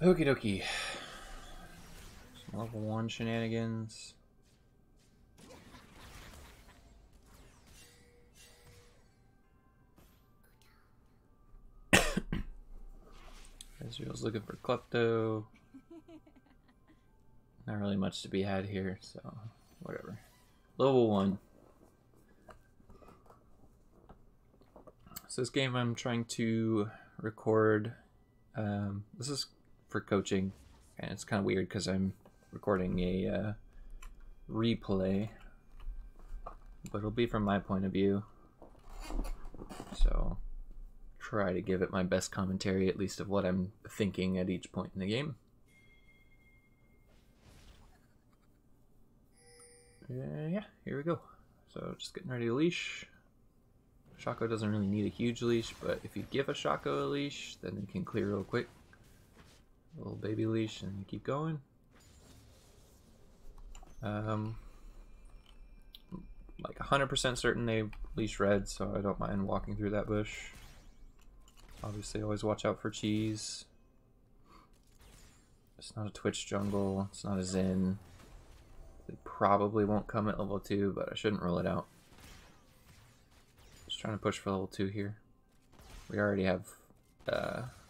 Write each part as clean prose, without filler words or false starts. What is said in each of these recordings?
Okie dokie. Some level 1 shenanigans. Ezreal's looking for Klepto. Not really much to be had here, so whatever. Level 1. So this game I'm trying to record. This is for coaching, and it's kind of weird because I'm recording a replay, but it'll be from my point of view. So try to give it my best commentary, at least of what I'm thinking at each point in the game. Yeah, here we go. So just getting ready to leash. Shaco doesn't really need a huge leash, but if you give a Shaco a leash, then it can clear real quick. A little baby leash and keep going. Like 100% certain they leash red, so I don't mind walking through that bush. Obviously always watch out for cheese. It's not a Twitch jungle, it's not a Zen. They probably won't come at level 2, but I shouldn't rule it out. Just trying to push for level 2 here. We already have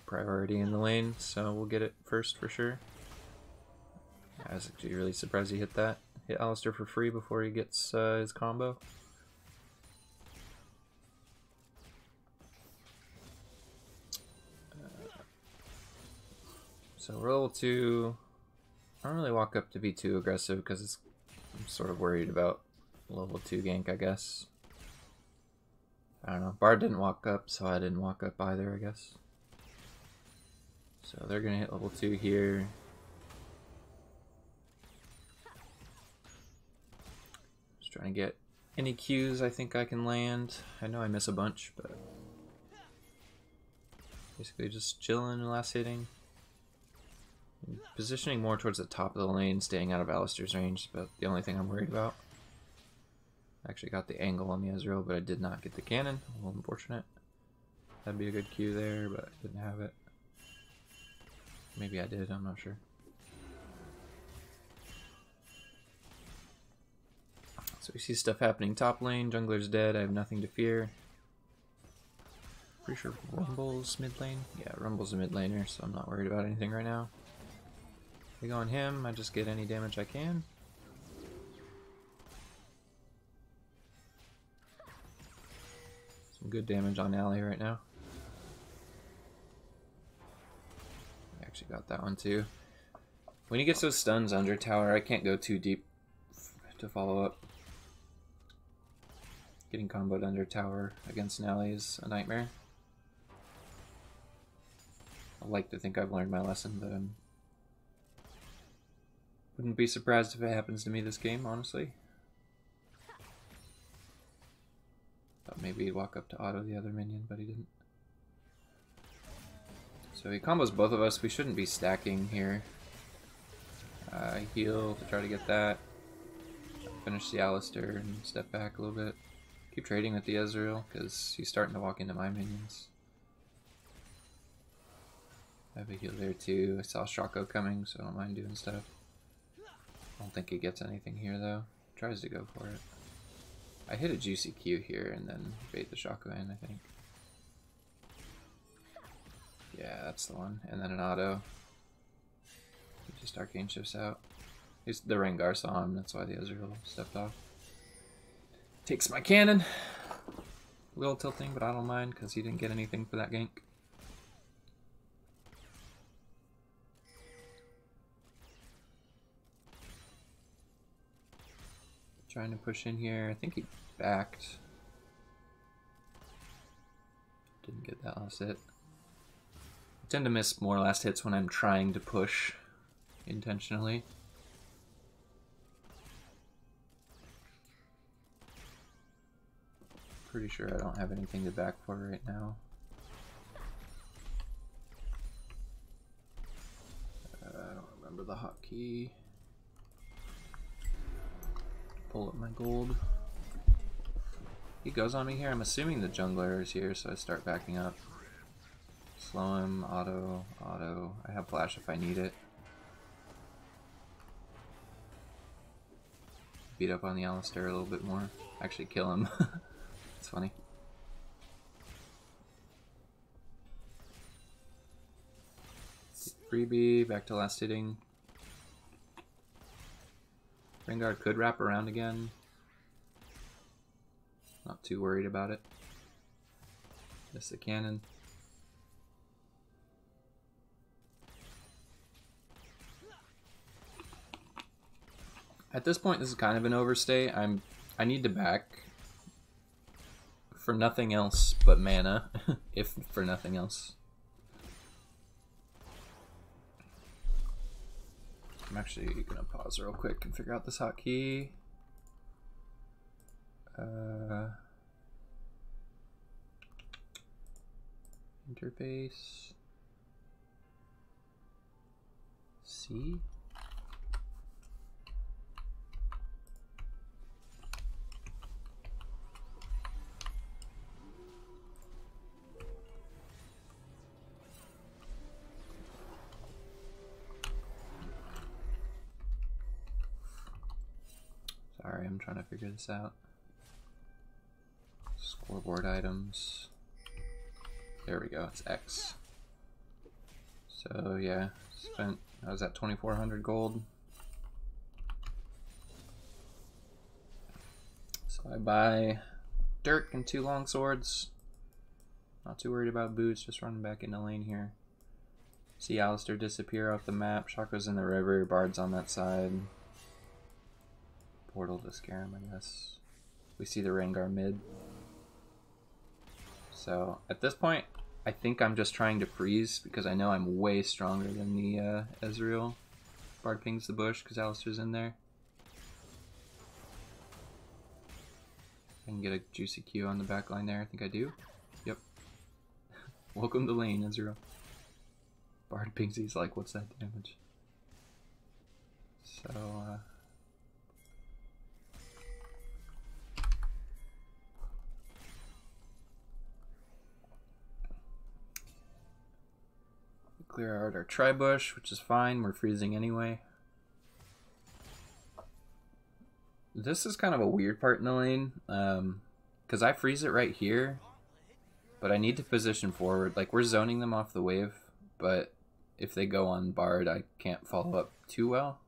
priority in the lane, so we'll get it first for sure. I was actually really surprised he hit that. Hit Alistair for free before he gets his combo. So we're level 2. I don't really walk up to be too aggressive because I'm sort of worried about level 2 gank, I guess. I don't know. Bard didn't walk up, so I didn't walk up either, I guess. So they're going to hit level 2 here. Just trying to get any Qs I think I can land. I know I miss a bunch, but basically just chilling and last hitting. Positioning more towards the top of the lane, staying out of Alistair's range, but the only thing I'm worried about. I actually got the angle on the Ezreal, but I did not get the cannon. A little unfortunate. That'd be a good Q there, but I didn't have it. Maybe I did, I'm not sure. So we see stuff happening top lane. Jungler's dead, I have nothing to fear. Pretty sure Rumble's mid lane. Yeah, Rumble's a mid laner, so I'm not worried about anything right now. We go on him, I just get any damage I can. Some good damage on Ally right now. I actually got that one too. When he gets those stuns under tower, I can't go too deep to follow up. Getting comboed under tower against an ally is a nightmare. I like to think I've learned my lesson, but I wouldn't be surprised if it happens to me this game, honestly. Thought maybe he'd walk up to auto the other minion, but he didn't. So he combos both of us. We shouldn't be stacking here. Heal to try to get that. Finish the Alistair and step back a little bit. Keep trading with the Ezreal because he's starting to walk into my minions. I have a heal there too. I saw Shaco coming, so I don't mind doing stuff. I don't think he gets anything here though. Tries to go for it. I hit a juicy Q here and then bait the Shaco in, I think. Yeah, that's the one. And then an auto. He just arcane shifts out. The Rengar saw him, that's why the Ezreal stepped off. Takes my cannon. A little tilting, but I don't mind because he didn't get anything for that gank. Trying to push in here. I think he backed. Didn't get that last hit. I tend to miss more last hits when I'm trying to push intentionally. Pretty sure I don't have anything to back for right now. I don't remember the hotkey. Pull up my gold. He goes on me here. I'm assuming the jungler is here, so I start backing up. Slow him, auto, auto. I have flash if I need it. Beat up on the Alistair a little bit more. Actually kill him. It's funny. Freebie, back to last hitting. Rengar could wrap around again. Not too worried about it. Miss the cannon. At this point, this is kind of an overstay. I need to back for nothing else but mana, if for nothing else. I'm actually gonna pause real quick and figure out this hotkey. Interface. C. Sorry, I'm trying to figure this out. Scoreboard items. There we go, it's X. So yeah, spent, I was at 2,400 gold. So I buy Dirk and 2 long swords. Not too worried about boots, just running back into lane here. See Alistair disappear off the map. Chakra's in the river, Bard's on that side. Portal to scare him, I guess. We see the Rengar mid. So at this point, I think I'm just trying to freeze because I know I'm way stronger than the Ezreal. Bard pings the bush because Alistair's in there. I can get a juicy Q on the back line there. I think I do. Yep. Welcome to lane, Ezreal. Bard pings, he's like, what's that damage? So, clear out our tri-bush, which is fine. We're freezing anyway. This is kind of a weird part in the lane, because I freeze it right here, but I need to position forward. Like, we're zoning them off the wave, but if they go on Bard, I can't follow up too well.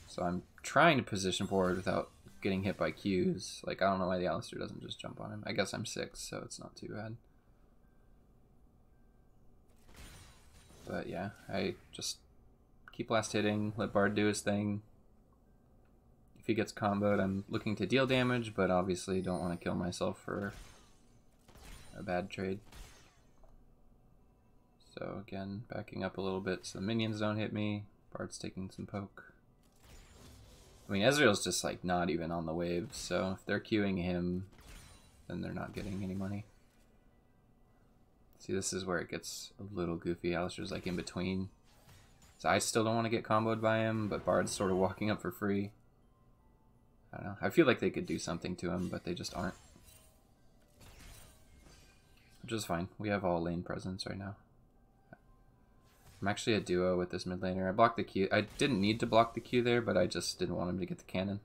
So I'm trying to position forward without getting hit by Qs. Like, I don't know why the Alistair doesn't just jump on him. I guess I'm 6, so it's not too bad. But yeah, I just keep last hitting, let Bard do his thing. If he gets comboed, I'm looking to deal damage, but obviously don't want to kill myself for a bad trade. So again, backing up a little bit so the minions don't hit me. Bard's taking some poke. I mean, Ezreal's just like not even on the wave, so if they're queuing him, then they're not getting any money. See, this is where it gets a little goofy. Alistair's like in between. So I still don't want to get comboed by him, but Bard's sort of walking up for free. I don't know. I feel like they could do something to him, but they just aren't. Which is fine. We have all lane presence right now. I'm actually a duo with this mid laner. I blocked the Q. I didn't need to block the Q there, but I just didn't want him to get the cannon.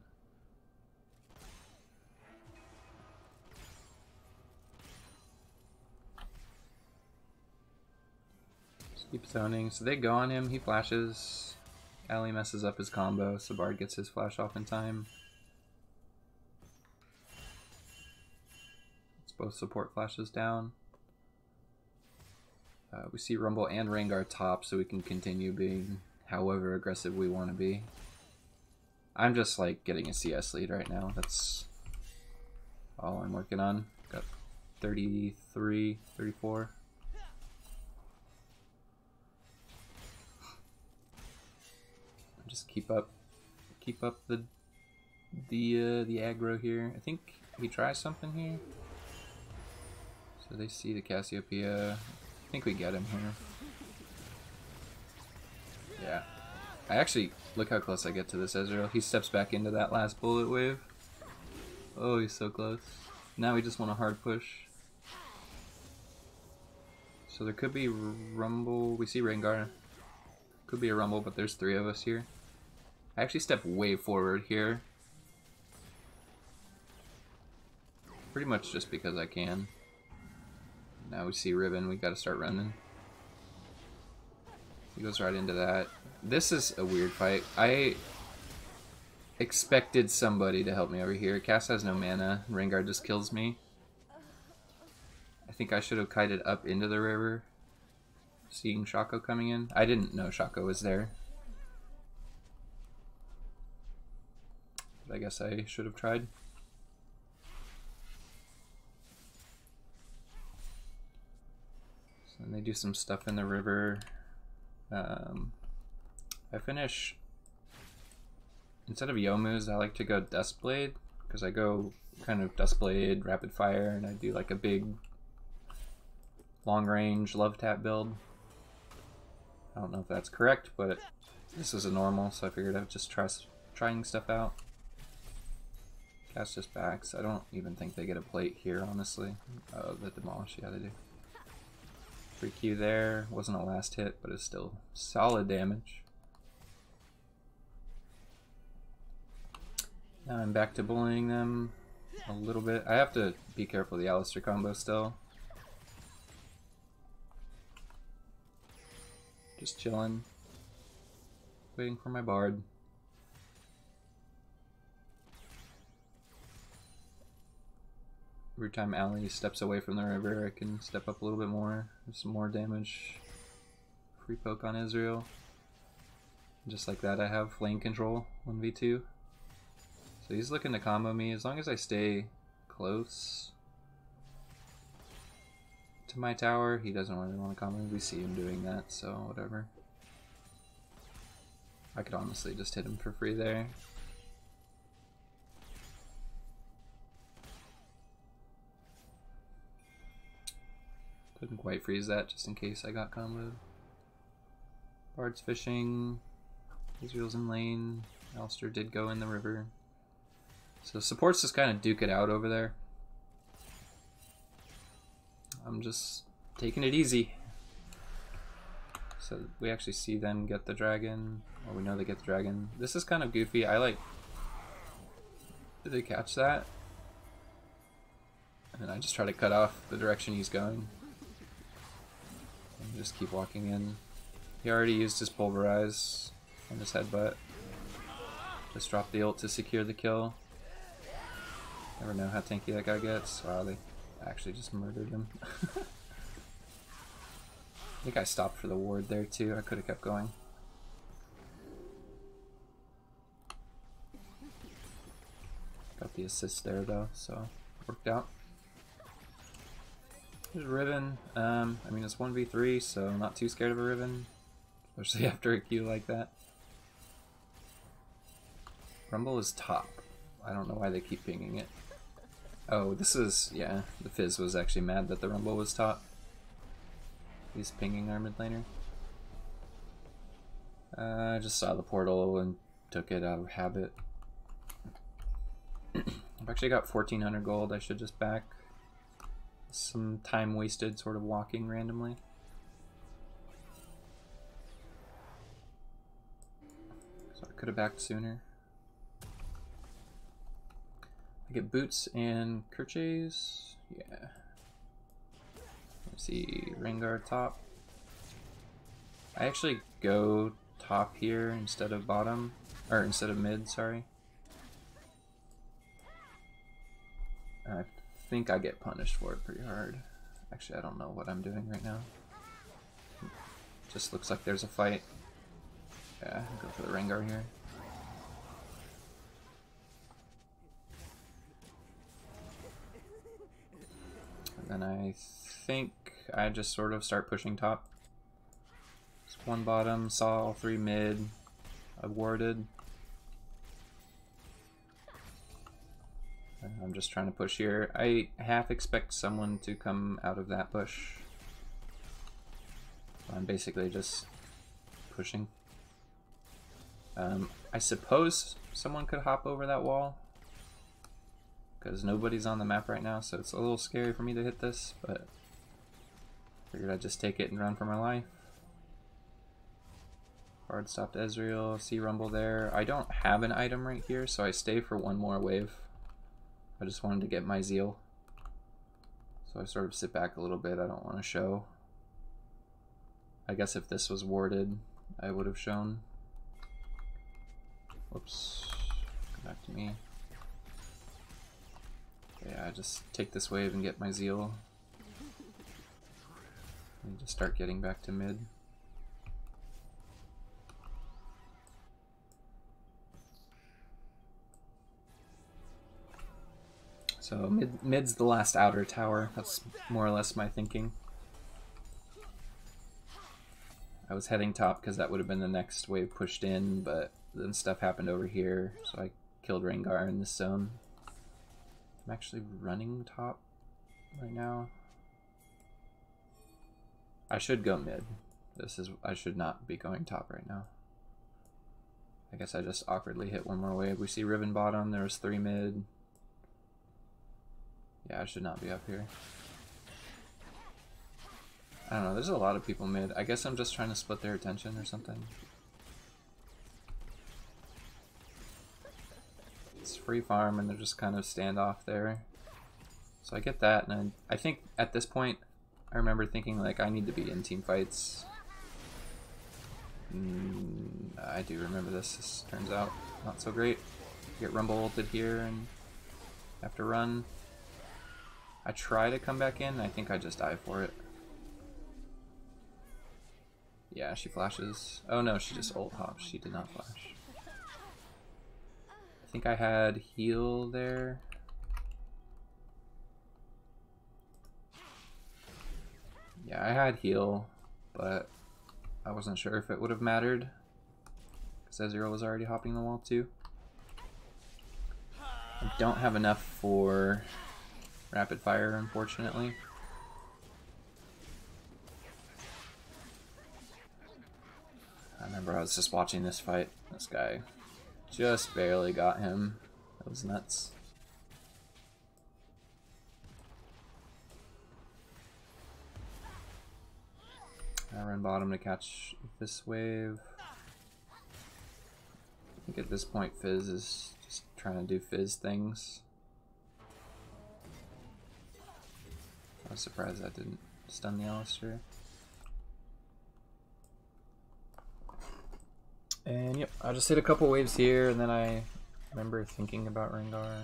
Keep zoning. So they go on him, he flashes. Ali messes up his combo, so Bard gets his flash off in time. It's both support flashes down. We see Rumble and Rengar top, so we can continue being however aggressive we want to be. I'm just like getting a CS lead right now. That's all I'm working on. Got 33, 34. Just keep up the aggro here. I think he tries something here. So they see the Cassiopeia. I think we get him here. Yeah. I actually, look how close I get to this Ezreal. He steps back into that last bullet wave. Oh, he's so close. Now we just want a hard push. So there could be rumble. We see Rengar. Could be a rumble, but there's 3 of us here. I actually step way forward here. Pretty much just because I can. Now we see Ribbon, we gotta start running. He goes right into that. This is a weird fight. I expected somebody to help me over here. Cass has no mana. Rengar just kills me. I think I should have kited up into the river, seeing Shaco coming in. I didn't know Shaco was there. But I guess I should have tried. So then they do some stuff in the river. I finish, instead of Youmu's, I like to go Duskblade, because I go kind of Duskblade, Rapid Fire, and I do like a big long range love tap build. I don't know if that's correct, but this is a normal, so I figured I'd just trying stuff out. Cast just backs. I don't even think they get a plate here, honestly. Oh, the demolish, yeah, they do. Free Q there. Wasn't a last hit, but it's still solid damage. Now I'm back to bullying them a little bit. I have to be careful of the Alistar combo still. Just chilling. Waiting for my Bard. Every time Ali steps away from the river, I can step up a little bit more. There's some more damage. Free poke on Israel. Just like that, I have lane control 1v2. So he's looking to combo me. As long as I stay close to my tower, he doesn't really want to combo me. We see him doing that, so whatever. I could honestly just hit him for free there. Couldn't quite freeze that just in case I got comboed. Bard's fishing. Israel's in lane. Alistar did go in the river. So supports just kind of duke it out over there. I'm just taking it easy. So we actually see them get the dragon. Or we know they get the dragon. This is kind of goofy. I like... Did they catch that? And then I just try to cut off the direction he's going. And just keep walking in. He already used his pulverize on his headbutt. Just drop the ult to secure the kill. Never know how tanky that guy gets. Wow, they actually just murdered him. I think I stopped for the ward there too. I could have kept going. Got the assist there though, so worked out. There's Riven. I mean, it's 1v3, so I'm not too scared of a Riven, especially after a Q like that. Rumble is top. I don't know why they keep pinging it. Oh, this is, yeah, the Fizz was actually mad that the Rumble was top. He's pinging our mid laner. I just saw the portal and took it out of habit. I've actually got 1400 gold. I should just back. Some time wasted sort of walking randomly. So I could have backed sooner. I get boots and Kerches. Yeah. Let's see, Rengar top. I actually go top here instead of bottom, or instead of mid, sorry. I think I get punished for it pretty hard. Actually, I don't know what I'm doing right now. Just looks like there's a fight. Yeah, I'll go for the Rengar here. And then I think I just sort of start pushing top. Just one bottom, saw all 3 mid, I warded. I'm just trying to push here. I half expect someone to come out of that bush. I'm basically just pushing. I suppose someone could hop over that wall, because nobody's on the map right now, so it's a little scary for me to hit this, but Figured I'd just take it and run for my life. Hard stopped Ezreal, see Rumble there. I don't have an item right here, so I stay for one more wave. I just wanted to get my Zeal. So I sort of sit back a little bit, I don't want to show. I guess if this was warded, I would have shown. Whoops, come back to me. Yeah, I just take this wave and get my Zeal. And just start getting back to mid. So mid's the last outer tower. That's more or less my thinking. I was heading top because that would have been the next wave pushed in, but then stuff happened over here, so I killed Rengar in this zone. I'm actually running top right now. I should go mid. I should not be going top right now. I guess I just awkwardly hit one more wave. We see Riven bottom, there was 3 mid. Yeah, I should not be up here. I don't know, there's a lot of people mid. I guess I'm just trying to split their attention or something. It's free farm and they're just kind of standoff there. So I get that, and I think at this point, I remember thinking like I need to be in team fights. I do remember this. This turns out not so great. Get Rumble ulted here and have to run. I try to come back in, I think I just die for it. Yeah, she flashes. Oh no, she just ult hops. She did not flash. I think I had heal there. Yeah, I had heal, but I wasn't sure if it would have mattered because Ezreal was already hopping the wall too. I don't have enough for rapid fire, unfortunately. I remember I was just watching this fight. This guy just barely got him. That was nuts. I run bottom to catch this wave. I think at this point Fizz is just trying to do Fizz things. I was surprised that didn't stun the Alistar. And yep, I just hit a couple waves here, and then I remember thinking about Rengar.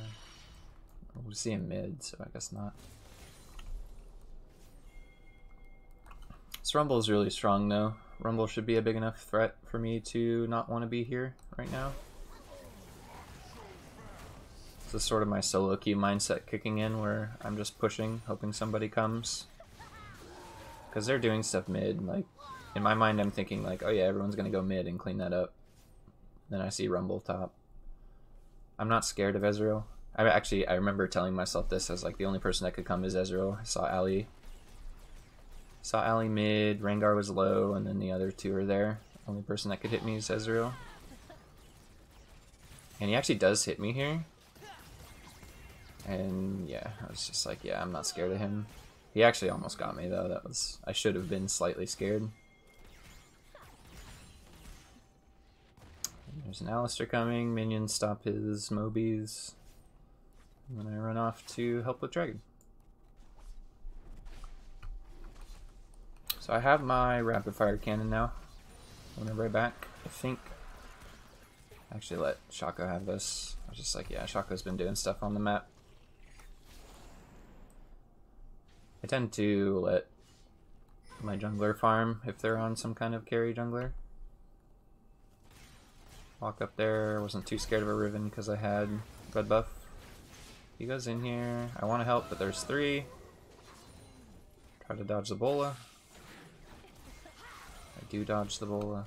We'll see him mid, so I guess not. This Rumble is really strong though. Rumble should be a big enough threat for me to not want to be here right now. This is sort of my solo queue mindset kicking in, where I'm just pushing, hoping somebody comes. Because they're doing stuff mid. Like, in my mind I'm thinking like, oh yeah, everyone's gonna go mid and clean that up. Then I see Rumble top. I'm not scared of Ezreal. I remember telling myself this as like the only person that could come is Ezreal. I saw Ali. Saw Ali mid, Rengar was low, and then the other two are there. Only person that could hit me is Ezreal. And he actually does hit me here. And yeah, I was just like, yeah, I'm not scared of him. He actually almost got me though. I should have been slightly scared. And there's an Alistar coming, minions stop his Mobies. And then I run off to help with Dragon. So I have my rapid fire cannon now. Whenever I back, I think. Actually let Shaco have this. I was just like, yeah, Shaco's been doing stuff on the map. I tend to let my jungler farm if they're on some kind of carry jungler. Walk up there, wasn't too scared of a Riven because I had red buff. He goes in here, I want to help, but there's 3. Try to dodge the bola. I do dodge the bola.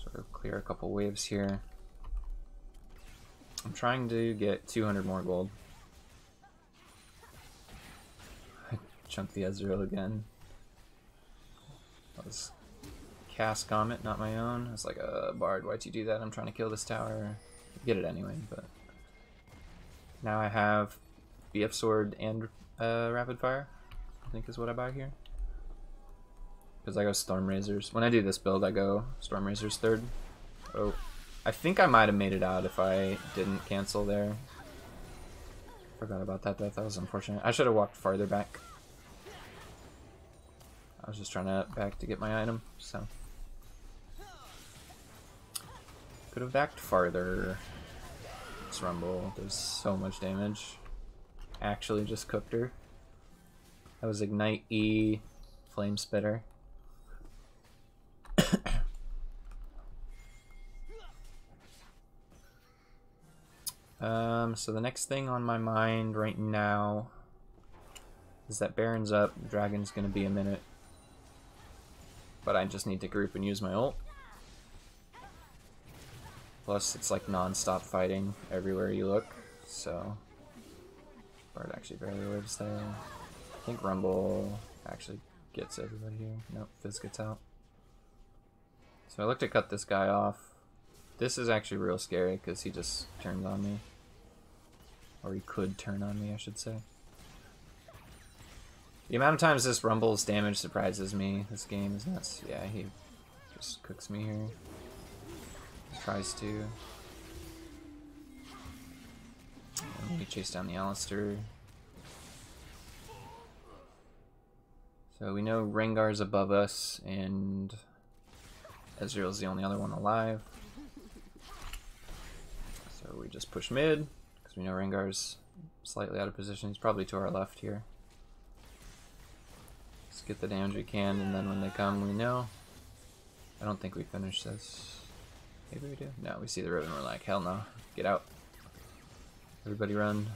Sort of clear a couple waves here. I'm trying to get 200 more gold. I chunked the Ezreal again. That was cast Comet, not my own. I was like, Bard, why'd you do that? I'm trying to kill this tower. Get it anyway, but now I have BF Sword and Rapid Fire. think is what I buy here. Because I go Storm Razors. When I do this build, I go Storm Razors third. Oh, I think I might have made it out if I didn't cancel there. Forgot about that. That was unfortunate. I should have walked farther back. I was just trying to back to get my item, so. Could have backed farther. This Rumble does so much damage. Actually just cooked her. That was Ignite E, Flame Spitter. So the next thing on my mind right now is that Baron's up, Dragon's gonna be a minute. But I just need to group and use my ult. Plus it's like non-stop fighting everywhere you look, so Bard actually barely lives there. I think Rumble actually gets everybody here. Nope, Fizz gets out. So I look to cut this guy off. This is actually real scary because he just turns on me. Or he could turn on me, I should say. The amount of times this Rumble's damage surprises me. This game is nuts. Yeah, he just cooks me here. Tries to. And we chase down the Alistair. So we know Rengar's above us, and Ezreal's the only other one alive. So we just push mid, because we know Rengar's slightly out of position. He's probably to our left here. Let's get the damage we can, and then when they come, we know. I don't think we finish this. Maybe we do? No, we see the ribbon, we're like, hell no. Get out. Everybody run.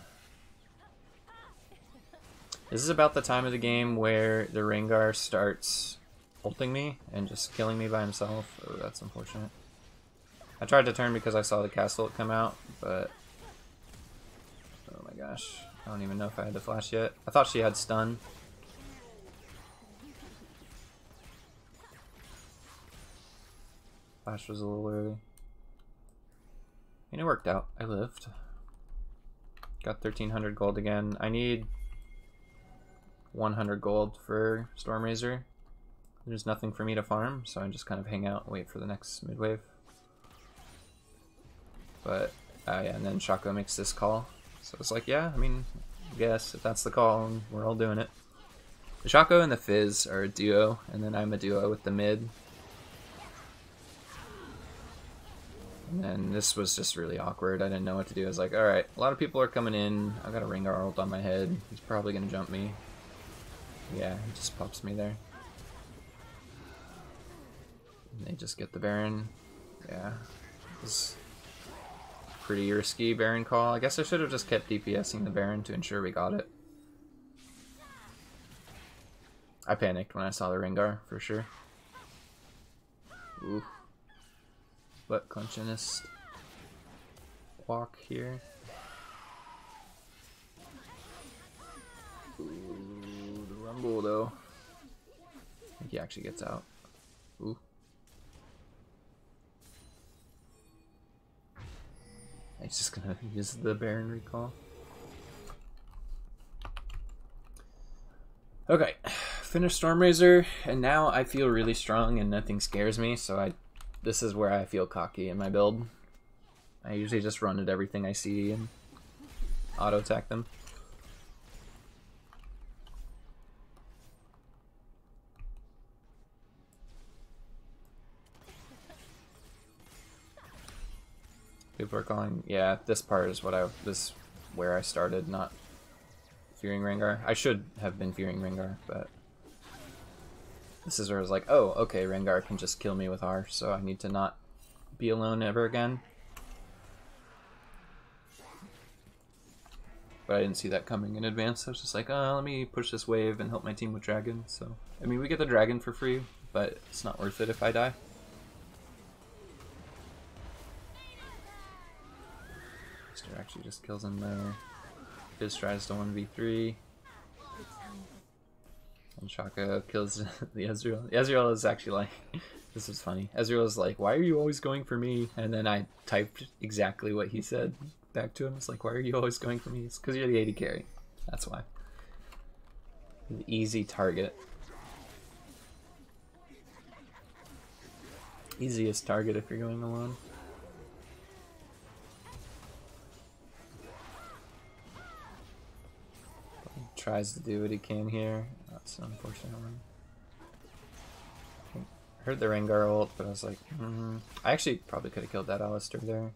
This is about the time of the game where the Rengar starts ulting me and just killing me by himself. Oh, that's unfortunate. I tried to turn because I saw the cast ult come out, but... Oh my gosh. I don't even know if I had the flash yet. I thought she had stun. Flash was a little early. And it worked out. I lived. Got 1300 gold again. I need 100 gold for Storm Razor. There's nothing for me to farm, so I just kind of hang out and wait for the next mid wave. But, yeah, and then Shaco makes this call. So it's like, yeah, I mean, I guess if that's the call, we're all doing it. The Shaco and the Fizz are a duo, and then I'm a duo with the mid. And then this was just really awkward. I didn't know what to do. I was like, alright, a lot of people are coming in. I got a Rengar ult on my head. He's probably going to jump me. Yeah, he just pops me there. And they just get the Baron. Yeah. It was a pretty risky Baron call. I guess I should have just kept DPSing the Baron to ensure we got it. I panicked when I saw the Rengar, for sure. Ooh. Butt clenchingest walk here. Ooh, the Rumble though. I think he actually gets out. Ooh. He's just gonna use the Baron recall. Okay, finish Storm Razor, and now I feel really strong and nothing scares me, so this is where I feel cocky in my build. I usually just run at everything I see and auto-attack them. People are calling, yeah, this part is where I started, not fearing Rengar. I should have been fearing Rengar, but this is where I was like, oh, okay, Rengar can just kill me with R, so I need to not be alone ever again. But I didn't see that coming in advance. I was just like, oh, let me push this wave and help my team with Dragon. So, I mean, we get the Dragon for free, but it's not worth it if I die. Mister actually just kills him there. Fizz tries to 1v3. And Shaka kills the Ezreal. Ezreal is actually like, this is funny. Ezreal is like, why are you always going for me? And then I typed exactly what he said back to him. It's like, why are you always going for me? It's because you're the AD carry. That's why. An easy target. Easiest target if you're going alone. He tries to do what he can here. That's an unfortunate one. I heard the Rengar ult, but I was like, I actually probably could have killed that Alistar there.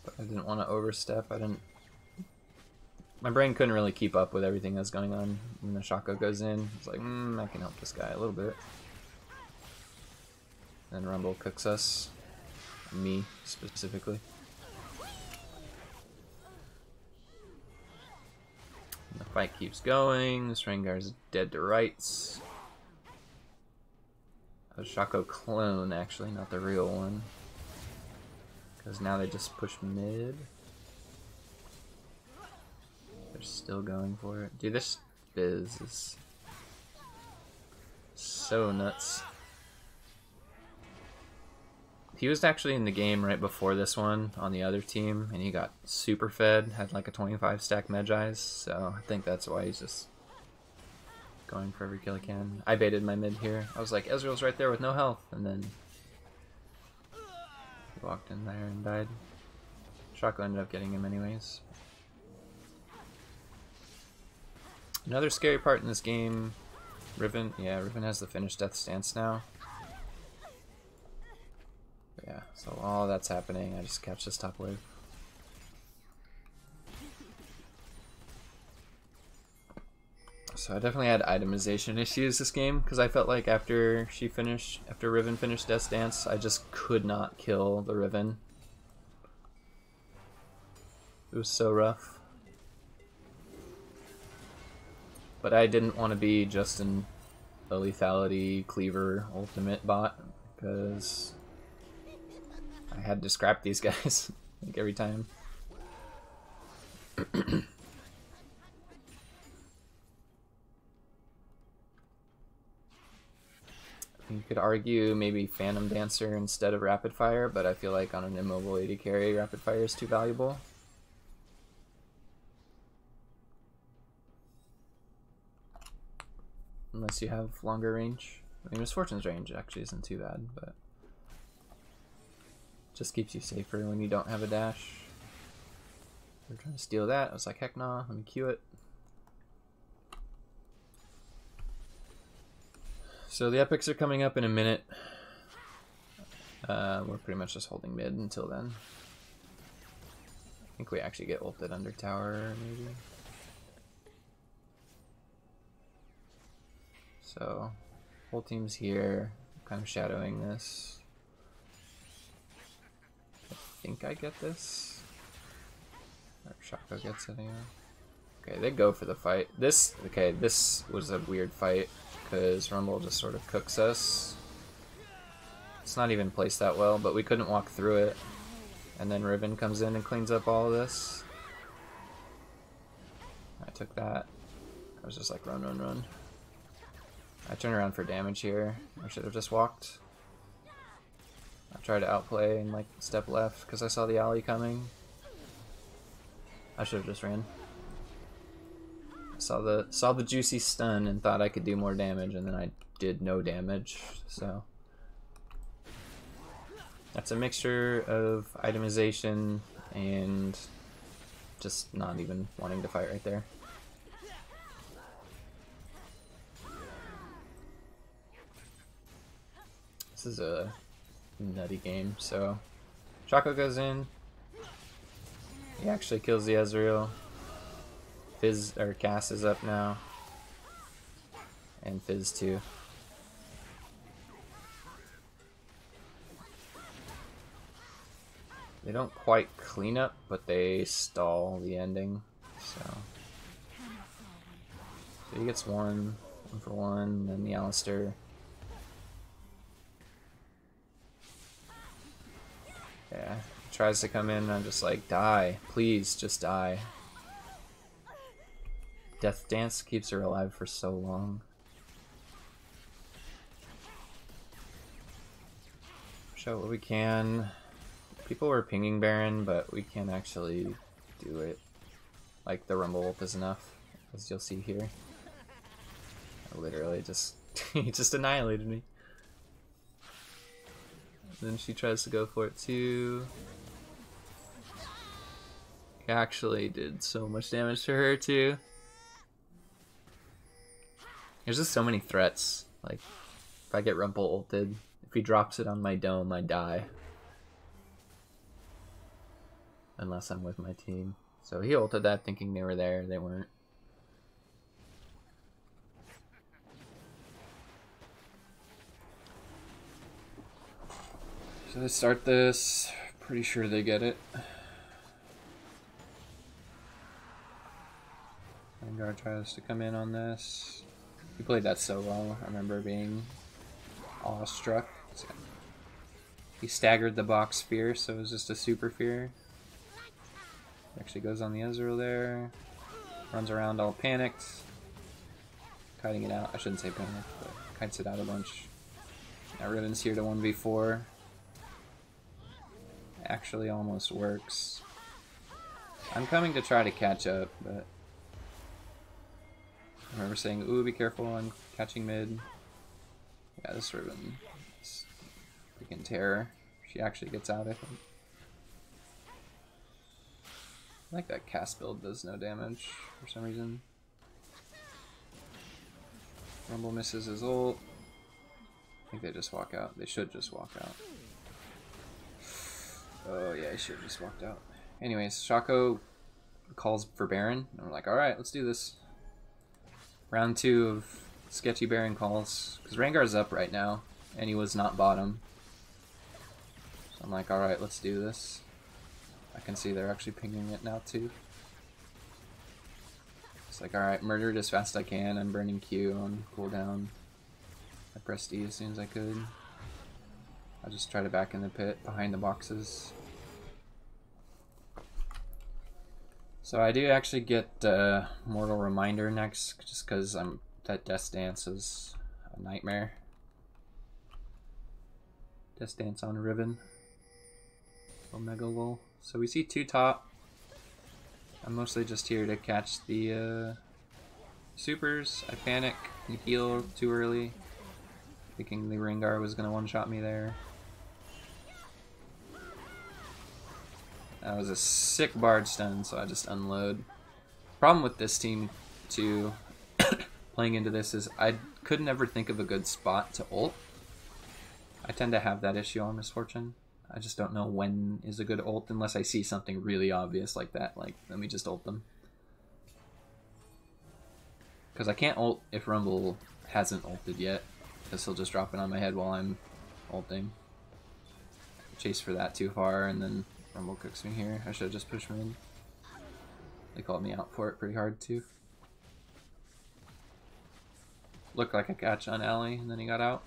But I didn't want to overstep. My brain couldn't really keep up with everything that's going on when the Shaco goes in. It's like, I can help this guy a little bit. Then Rumble cooks us. Me, specifically. And the fight keeps going. This Rengar's dead to rights. A Shaco clone, actually, not the real one. Because now they just push mid. They're still going for it. Dude, this Fizz is so nuts. He was actually in the game right before this one on the other team, and he got super fed, had like a 25 stack Medjai's, so I think that's why he's just going for every kill he can. I baited my mid here. I was like, Ezreal's right there with no health, and then he walked in there and died. Shaco ended up getting him anyways. Another scary part in this game, Riven has the finished death stance now. Yeah, so all that's happening, I just catch this top wave. So I definitely had itemization issues this game, because I felt like after Riven finished Death's Dance, I just could not kill the Riven. It was so rough. But I didn't want to be just a lethality cleaver ultimate bot, because I had to scrap these guys like every time. You could argue maybe Phantom Dancer instead of Rapid Fire, but I feel like on an immobile AD carry, Rapid Fire is too valuable. Unless you have longer range. I mean, Misfortune's range actually isn't too bad, but just keeps you safer when you don't have a dash. They're trying to steal that. I was like, heck nah, let me Q it. So the epics are coming up in a minute. We're pretty much just holding mid until then. I think we actually get ulted under tower, maybe. So, whole team's here, kind of shadowing this. I think I get this. Or Shaco gets it anyway. Okay, they go for the fight. This was a weird fight, because Rumble just sort of cooks us. It's not even placed that well, but we couldn't walk through it. And then Riven comes in and cleans up all of this. I took that. I was just like, run, run, run. I turned around for damage here. I should have just walked. I tried to outplay and like step left because I saw the alley coming. I should have just ran. I saw the juicy stun and thought I could do more damage, and then I did no damage. So that's a mixture of itemization and just not even wanting to fight right there. This is a nutty game. So Shaco goes in. He actually kills the Ezreal. Fizz or Cass is up now. And Fizz too. They don't quite clean up, but they stall the ending. So he gets one for one, then the Alistar. Yeah, he tries to come in and I'm just like, die. Please, just die. Death Dance keeps her alive for so long. Show what we can. People were pinging Baron, but we can't actually do it. Like, the Rumble ult is enough. As you'll see here. I literally just he just annihilated me. And then she tries to go for it too. He actually did so much damage to her too. There's just so many threats. Like, if I get Rumple ulted, if he drops it on my dome, I die. Unless I'm with my team. So he ulted that thinking they were there, they weren't. So they start this, pretty sure they get it. Vanguard tries to come in on this. He played that so well, I remember being awestruck. He staggered the box fear, so it was just a super fear. Actually goes on the Ezreal there. Runs around all panicked. Kiting it out. I shouldn't say panicked, but kites it out a bunch. Now Riven's here to 1v4. Actually almost works. I'm coming to try to catch up, but I remember saying, ooh, be careful, I'm catching mid. Yeah, this Riven is freaking terror. She actually gets out, I think. I like that cast build does no damage for some reason. Rumble misses his ult. I think they just walk out. They should just walk out. Oh yeah, he should have just walked out. Anyways, Shaco calls for Baron. And we're like, alright, let's do this. Round 2 of sketchy Baron calls. Because Rengar's up right now, and he was not bottom. So I'm like, alright, let's do this. I can see they're actually pinging it now too. It's like, alright, murder it as fast as I can. I'm burning Q on cooldown. I pressed E as soon as I could. I'll just try to back in the pit behind the boxes. So I do actually get Mortal Reminder next, just because that Death Dance is a nightmare. Death Dance on Riven. Omega Lol. So we see 2 top. I'm mostly just here to catch the supers. I panic and heal too early, thinking the Rengar was going to one-shot me there. That was a sick Bard stun, so I just unload. Problem with this team, too, playing into this, is I could never think of a good spot to ult. I tend to have that issue on Misfortune. I just don't know when is a good ult unless I see something really obvious like that. Like, let me just ult them. Because I can't ult if Rumble hasn't ulted yet, because he'll just drop it on my head while I'm ulting. Chase for that too far, and then Rumble cooks me here. I should have just pushed me in. They called me out for it pretty hard too. Looked like a catch on Alley, and then he got out.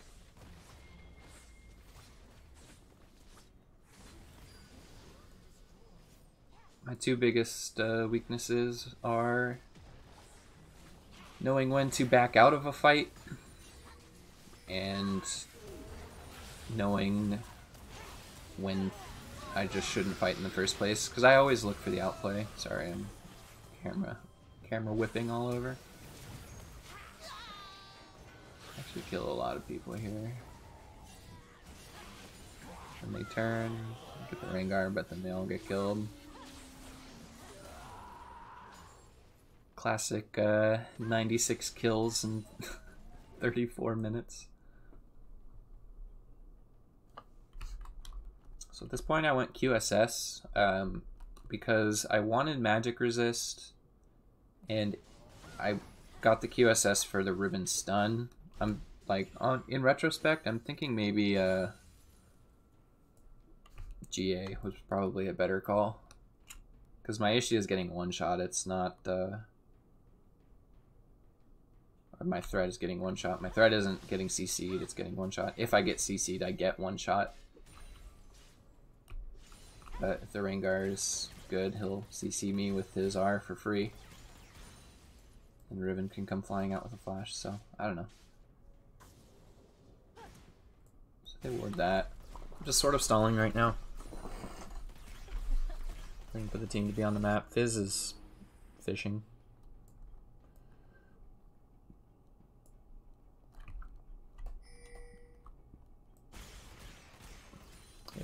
My 2 biggest weaknesses are knowing when to back out of a fight and knowing when I just shouldn't fight in the first place, because I always look for the outplay. Sorry, I'm camera whipping all over. Actually kill a lot of people here. And they turn, get the Rengar, but then they all get killed. Classic 96 kills in 34 minutes. So at this point I went QSS because I wanted magic resist, and I got the QSS for the Riven stun. I'm like, in retrospect, I'm thinking maybe GA was probably a better call, because my issue is getting one shot. It's not my threat is getting one shot. My threat isn't getting CC'd, it's getting one shot. If I get CC'd, I get one shot. But if the Rengar is good, he'll CC me with his R for free. And Riven can come flying out with a flash, so I don't know. So they ward that. I'm just sort of stalling right now. Waiting for the team to be on the map. Fizz is fishing.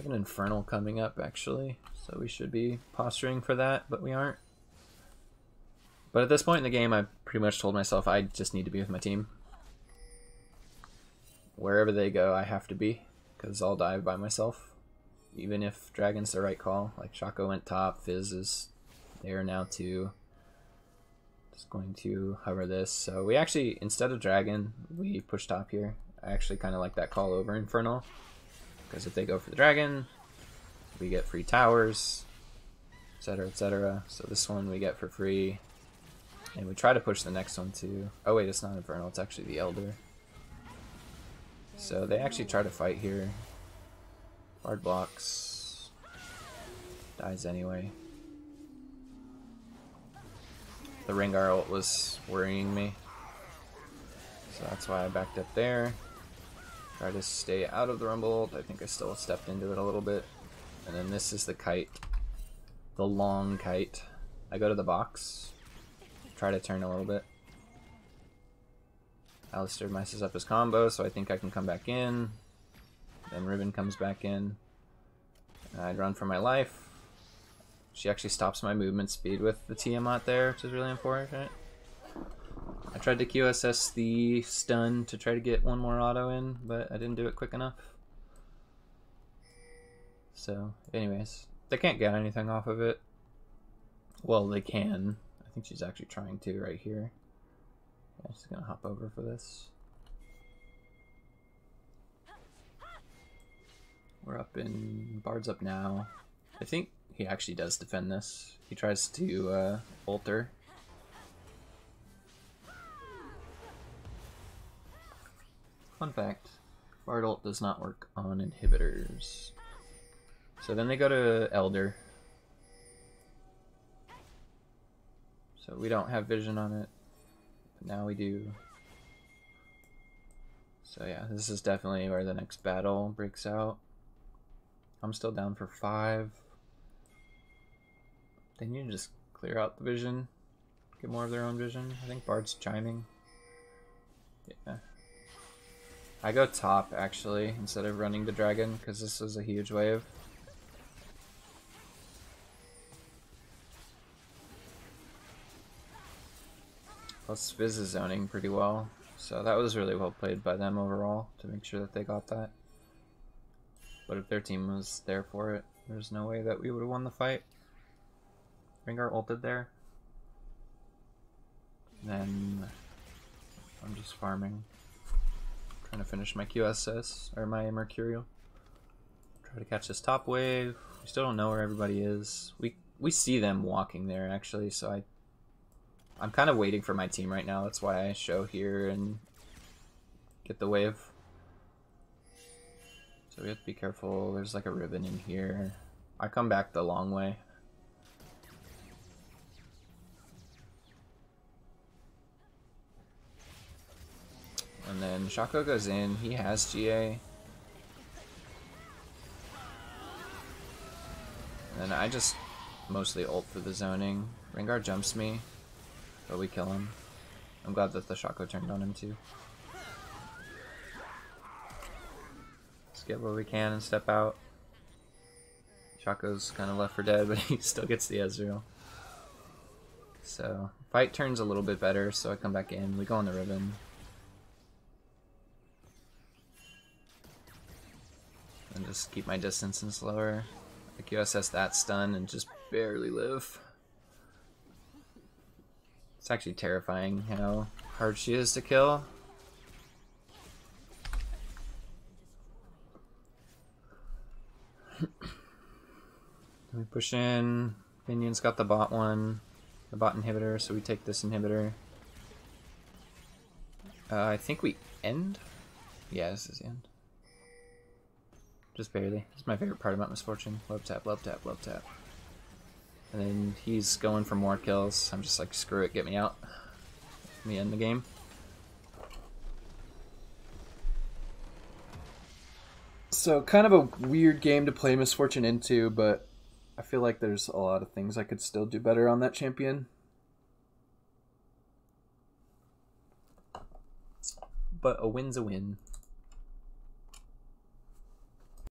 have an Infernal coming up, actually, so we should be posturing for that, but we aren't. But at this point in the game, I pretty much told myself I just need to be with my team. Wherever they go, I have to be, because I'll dive by myself. Even if Dragon's the right call. Like, Shaco went top, Fizz is there now too. Just going to hover this. So we actually, instead of Dragon, we push top here. I actually kind of like that call over Infernal. Because if they go for the Dragon, we get free towers, etc, etc. So this one we get for free. And we try to push the next one too. Oh wait, it's not Infernal, it's actually the Elder. So they actually try to fight here. Bard blocks. Dies anyway. The Rengar ult was worrying me. So that's why I backed up there. Try to stay out of the Rumble ult. I think I still stepped into it a little bit. And then this is the kite. The long kite. I go to the box. Try to turn a little bit. Alistair messes up his combo, so I think I can come back in. Then Riven comes back in. I'd run for my life. She actually stops my movement speed with the Tiamat there, which is really important. I tried to QSS the stun to try to get one more auto in, but I didn't do it quick enough. So, anyways, they can't get anything off of it. Well, they can. I think she's actually trying to right here. I'm just gonna hop over for this. We're up in... Bard's up now. I think he actually does defend this. He tries to ult her. Fun fact, Bard ult does not work on inhibitors. So then they go to Elder. So we don't have vision on it. Now we do. So yeah, this is definitely where the next battle breaks out. I'm still down for 5. They need to just clear out the vision. Get more of their own vision. I think Bard's chiming. Yeah. I go top, actually, instead of running the dragon, because this was a huge wave. Plus Fizz is zoning pretty well, so that was really well played by them overall to make sure that they got that. But if their team was there for it, there's no way that we would have won the fight. Rengar ulted there. Then I'm just farming. Trying to finish my QSS, or my Mercurial. Try to catch this top wave. We still don't know where everybody is. We see them walking there actually, so I'm kind of waiting for my team right now. That's why I show here and get the wave. So we have to be careful. There's like a ribbon in here. I come back the long way. And then Shaco goes in. He has GA. And then I just mostly ult for the zoning. Rengar jumps me, but we kill him. I'm glad that the Shaco turned on him too. Let's get what we can and step out. Shaco's kind of left for dead, but he still gets the Ezreal. So, fight turns a little bit better, so I come back in. We go on the ribbon. And just keep my distance and slower. I QSS that stun and just barely live. It's actually terrifying how hard she is to kill. We push in. Minion's got the bot one, the bot inhibitor, so we take this inhibitor. I think we end? Yeah, this is the end. Just barely. It's my favorite part about Misfortune. Love tap, love tap, love tap. And then he's going for more kills. I'm just like, screw it, get me out. Let me end the game. So, kind of a weird game to play Misfortune into, but I feel like there's a lot of things I could still do better on that champion. But a win's a win.